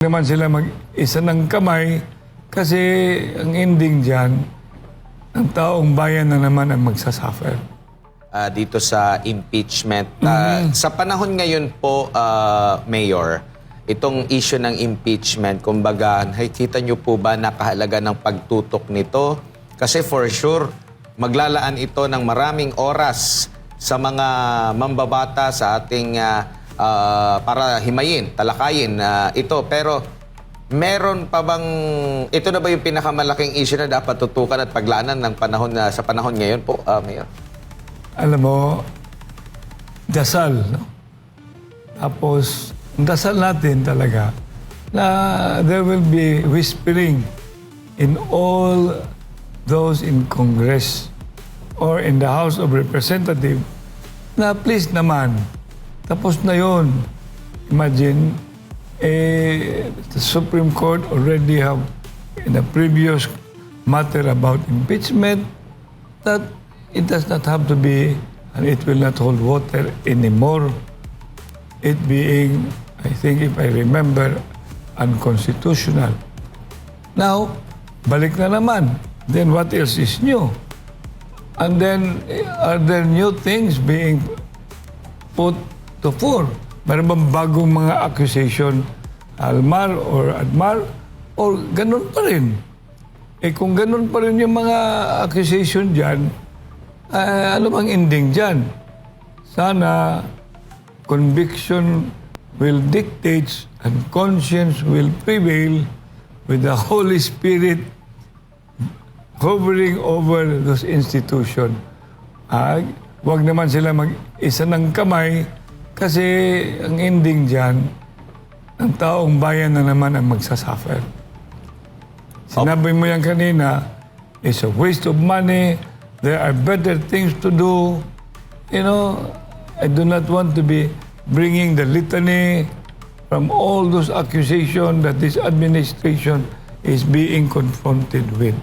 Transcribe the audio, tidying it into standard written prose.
Naman sila mag-isa ng kamay kasi ang ending dyan, ang taong bayan na naman ang magsasuffer. Dito sa impeachment. Sa panahon ngayon po, Mayor, itong issue ng impeachment, kumbaga, nakikita nyo po ba nakahalaga ng pagtutok nito? Kasi for sure, maglalaan ito ng maraming oras sa mga mambabata sa ating para himayin, talakayin ito. Pero meron pa bang, ito na ba yung pinakamalaking issue na dapat tutukan at paglaanan ng panahon sa panahon ngayon po, Mayor? Alam mo, dasal, no? Tapos, dasal natin talaga na there will be whispering in all those in Congress or in the House of Representatives na please naman, tapos na yun. Imagine, the Supreme Court already have in the previous matter about impeachment that it does not have to be and it will not hold water anymore. It being, I think if I remember, unconstitutional. Now, balik na naman. Then what else is new? And then, are there new things being put to fore? Meron bang bagong mga accusation, Almar or Admar? Or ganun pa rin? Kung ganun pa rin yung mga accusation dyan, ano bang ending dyan? Sana conviction will dictate and conscience will prevail with the Holy Spirit hovering over those institutions. Huwag naman sila mag-isa ng kamay kasi ang ending dyan, ang taong bayan na naman ang magsasuffer. Sinabi mo yan kanina, it's a waste of money, there are better things to do. You know, I do not want to be bringing the litany from all those accusations that this administration is being confronted with.